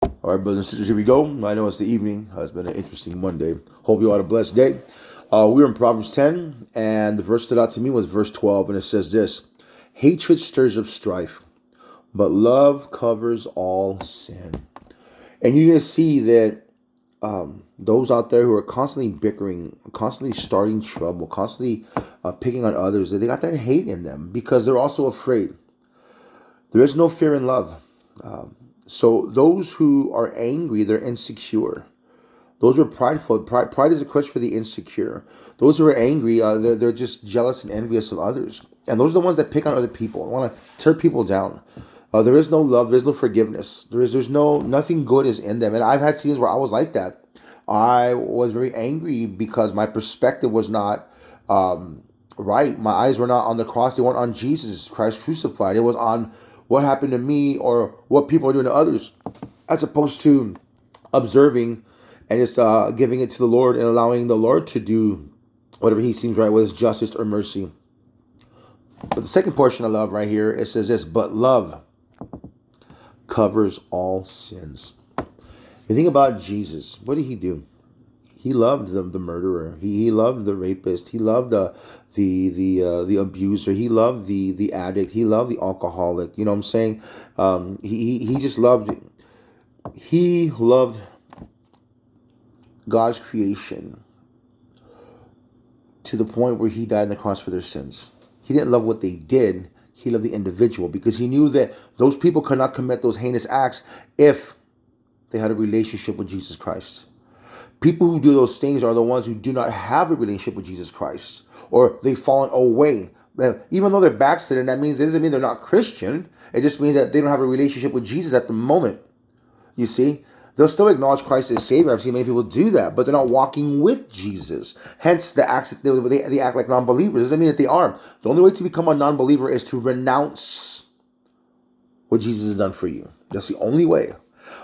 All right, brothers and sisters, here we go. I know it's the evening. It's been an interesting Monday. Hope you all had a blessed day. We're in Proverbs 10, and the verse stood out to me was verse 12, and it says this: Hatred stirs up strife, but love covers all sin. And you're going to see that those out there who are constantly bickering, constantly starting trouble, constantly picking on others, that they got that hate in them because they're also afraid. There is no fear in love. So those who are angry, they're insecure. Those who are prideful, pride is a crutch for the insecure. Those who are angry, they're just jealous and envious of others. And those are the ones that pick on other people and want to tear people down. There is no love. There's no forgiveness. There's nothing good is in them. And I've had seasons where I was like that. I was very angry because my perspective was not right. My eyes were not on the cross. They weren't on Jesus Christ crucified. It was on what happened to me or what people are doing to others, as opposed to observing and just giving it to the Lord and allowing the Lord to do whatever He seems right, whether it's justice or mercy. But the second portion I love right here, it says this: but love covers all sins. You think about Jesus. What did He do? He loved the murderer. He loved the rapist. He loved the abuser. He loved the addict. He loved the alcoholic. You know what I'm saying? He just loved. He loved God's creation to the point where He died on the cross for their sins. He didn't love what they did. He loved the individual because He knew that those people could not commit those heinous acts if they had a relationship with Jesus Christ. People who do those things are the ones who do not have a relationship with Jesus Christ, or they've fallen away. Even though they're backslidden, it doesn't mean they're not Christian. It just means that they don't have a relationship with Jesus at the moment. You see, they'll still acknowledge Christ as Savior. I've seen many people do that, but they're not walking with Jesus. Hence, the acts they act like non-believers. Doesn't mean that they are. The only way to become a non-believer is to renounce what Jesus has done for you. That's the only way.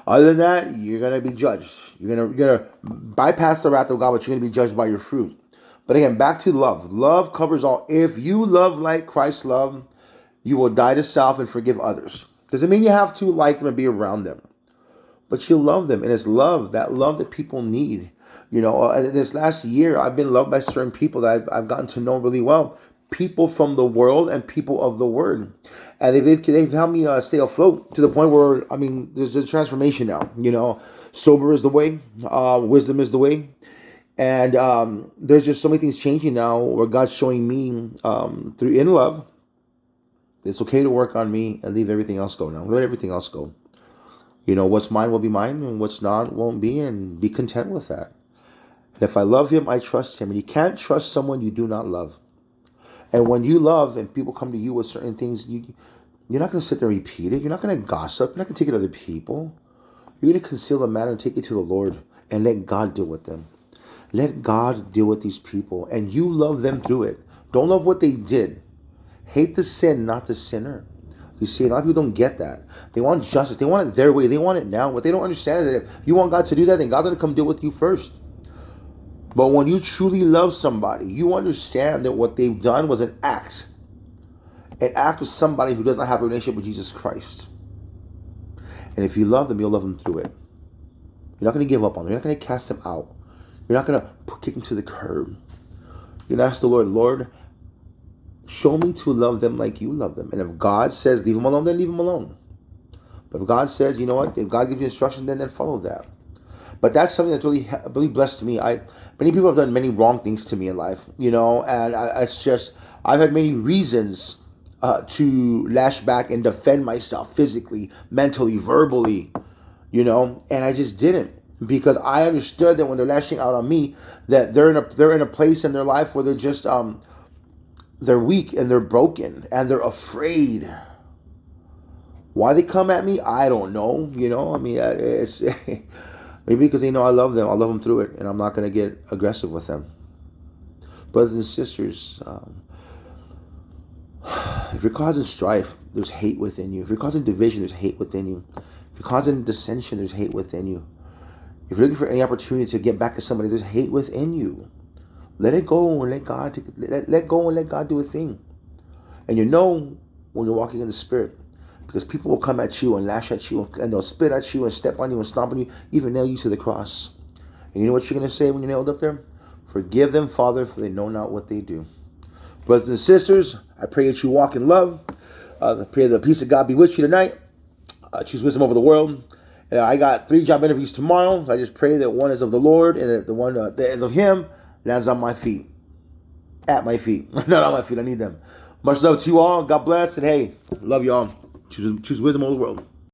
Other than that, you're gonna be judged. You're gonna bypass the wrath of God, but you're gonna be judged by your fruit. But again, back to love. Love covers all. If you love like Christ loved, you will die to self and forgive others. Doesn't mean you have to like them and be around them, but you love them, and it's love that people need. You know, in this last year, I've been loved by certain people that I've gotten to know really well. People from the world and people of the Word, and they've helped me stay afloat to the point where there's a transformation now. You know, sober is the way, wisdom is the way, and there's just so many things changing now where God's showing me through in love. It's okay to work on me and leave everything else go now. Let everything else go. You know, what's mine will be mine, and what's not won't be, and be content with that. And if I love Him, I trust Him. And you can't trust someone you do not love. And when you love and people come to you with certain things, you're not going to sit there and repeat it. You're not going to gossip. You're not going to take it to other people. You're going to conceal the matter and take it to the Lord and let God deal with them. Let God deal with these people, and you love them through it. Don't love what they did. Hate the sin, not the sinner. You see, a lot of people don't get that. They want justice. They want it their way. They want it now. What they don't understand is that if you want God to do that, then God's going to come deal with you first. But when you truly love somebody, you understand that what they've done was an act. An act with somebody who does not have a relationship with Jesus Christ. And if you love them, you'll love them through it. You're not going to give up on them. You're not going to cast them out. You're not going to kick them to the curb. You're going to ask the Lord, Lord, show me to love them like you love them. And if God says leave them alone, then leave them alone. But if God says, you know what, if God gives you instruction, then follow that. But that's something that's really blessed me. Many people have done many wrong things to me in life, you know, and it's just I've had many reasons to lash back and defend myself physically, mentally, verbally, you know, and I just didn't, because I understood that when they're lashing out on me, that they're in a place in their life where they're just they're weak and they're broken and they're afraid. Why they come at me, I don't know. You know, it's maybe because they know I love them. I love them through it, and I'm not going to get aggressive with them. Brothers and sisters, if you're causing strife, there's hate within you. If you're causing division, there's hate within you. If you're causing dissension, there's hate within you. If you're looking for any opportunity to get back at somebody, there's hate within you. Let it go and let God let go and let God do a thing. And you know when you're walking in the Spirit, Because people will come at you and lash at you, and they'll spit at you and step on you and stomp on you, even nail you to the cross. And you know what you're going to say when you're nailed up there? Forgive them, Father, for they know not what they do. Brothers and sisters, I pray that you walk in love. I pray that the peace of God be with you tonight. Choose wisdom over the world. I got 3 job interviews tomorrow. I just pray that one is of the Lord and that the one that is of Him lands on my feet. At my feet. Not on my feet. I need them. Much love to you all. God bless. And hey, love y'all. Choose wisdom over the world.